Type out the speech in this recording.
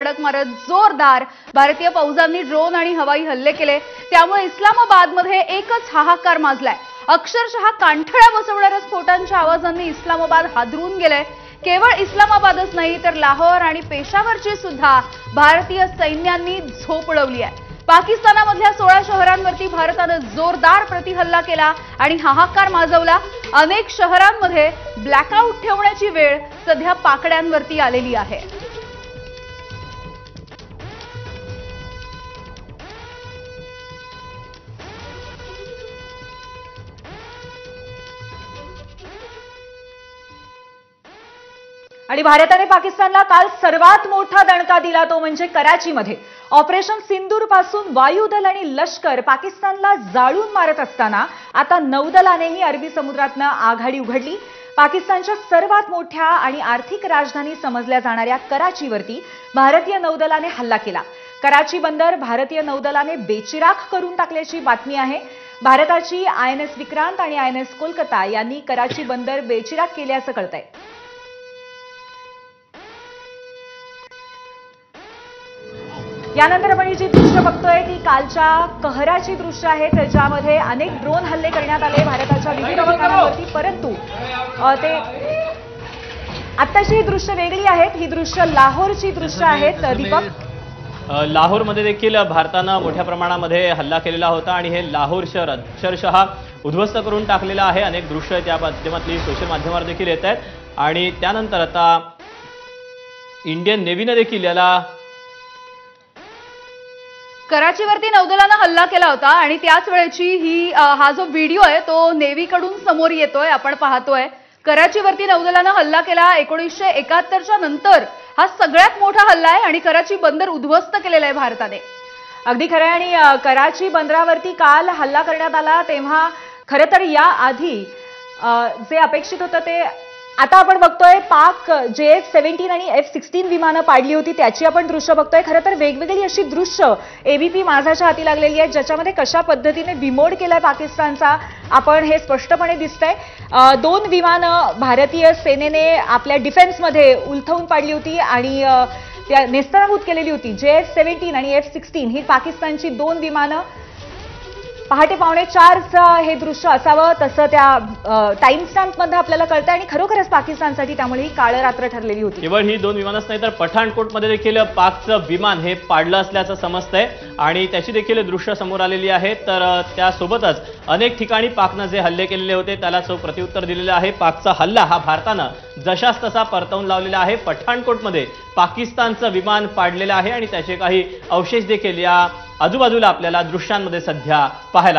धडक मारत जोरदार भारतीय फौजांनी ड्रोन आणि हवाई हल्ले केले। त्यामुळे इस्लामाबादमध्ये एकच हाहाकार माजलाय। अक्षरशः कांठळ्या बसवणाऱ्या स्फोटांच्या आवाजांनी इस्लामाबाद हादरून गेलंय। केवळ इस्लामाबादच नाही तर लाहोर आणि पेशावरची सुद्धा भारतीय सैन्यांनी झोप उडवली आहे। पाकिस्तानामधल्या 16 शहरांवरती भारताने जोरदार प्रतिहल्ला केला आणि हाहाकार माजवला। अनेक शहरांमध्ये ब्लॅकआउट ठेवण्याची वेळ सध्या पाकड्यांवरती आलेली आहे। आणि भारताने पाकिस्तानला काल सर्वात मोठा दणका दिला तो म्हणजे कराचीमध्ये। ऑपरेशन सिंदूर पासून वायुदल आणि लष्कर पाकिस्तानला जाळून मारत असताना आता नौदलानेही अरबी समुद्रातनं आघाडी उघडली। पाकिस्तानच्या सर्वात मोठ्या आणि आर्थिक राजधानी समजल्या जाणाऱ्या कराचीवरती भारतीय नौदलाने हल्ला केला। कराची बंदर भारतीय नौदलाने बेचिराख करून टाकल्याची बातमी आहे। भारताची INS विक्रांत आणि INS कोलकाता यांनी कराची बंदर बेचिराख केल्याचं कळतंय। यानंतर आपण जी दृश्य बघतोय ती कालच्या कहराची दृश्य आहेत, ज्यामध्ये अनेक ड्रोन हल्ले करण्यात आले भारताच्या विविध ठिकाणांवरती। परंतु ते आत्ताची दृश्य वेगळी आहेत। ही दृश्य लाहोरची दृश्य आहेत। दीपक, लाहोरमध्ये देखील भारतानं मोठ्या प्रमाणामध्ये हल्ला केलेला होता आणि हे लाहोर शहर अक्षरशः उद्ध्वस्त करून टाकलेलं आहे। अनेक दृश्य त्या माध्यमातली सोशल माध्यमावर देखील येत आहेत आणि त्यानंतर आता इंडियन नेव्हीने देखील याला कराचीवरती नौदलाने हल्ला केला होता आणि त्याच वेळेची हा जो व्हिडिओ आहे तो नेव्हीकडून समोर येतोय, आपण पाहतोय। कराचीवरती नौदलाने हल्ला केला 1971च्या नंतर हा सगळ्यात मोठा हल्ला आहे आणि कराची बंदर उद्ध्वस्त केलेला आहे भारताने। अगदी खरं आहे। आणि कराची बंदरावरती काल हल्ला करण्यात आला तेव्हा खरं तर या आधी जे अपेक्षित होतं ते आता आपण बघतोय। पाक JF-17 आणि F-16 विमानं पाडली होती त्याची आपण दृश्य बघतोय। खरं तर वेगवेगळी अशी दृश्य ABP माझाच्या हाती लागलेली आहेत, ज्याच्यामध्ये कशा पद्धतीने बिमोड केलाय पाकिस्तानचा आपण हे स्पष्टपणे दिसतंय। 2 विमानं भारतीय सेनेने आपल्या डिफेन्समध्ये उलथवून पाडली होती आणि त्या नेस्तनाबूत केलेली होती। JF-17 आणि F-16 ही पाकिस्तानची 2 विमानं। पहाटे 4:15चं हे दृश्य असावं तसं त्या टाइम स्टॅम्पमध्ये आपल्याला कळतंय आणि खरोखरच पाकिस्तानसाठी त्यामुळे ही काळ रात्र ठरलेली होती। केवळ ही 2 विमानच नाही तर पठाणकोटमध्ये देखील पाकचं विमान हे पाडलं असल्याचं समजतंय आणि त्याची देखील दृश्य समोर आलेली आहेत। तर त्यासोबतच अनेक ठिकाणी पाकनं जे हल्ले केलेले होते त्याला चोख प्रत्युत्तर दिलेलं आहे। पाकचा हल्ला हा भारतानं जशास तसा परतवून लावलेला आहे। पठाणकोटमध्ये पाकिस्तानचं विमान पाडलेलं आहे आणि त्याचे काही अवशेष देखील या आजूबाजूला आपल्याला दृश्यांमध्ये सध्या पाहायला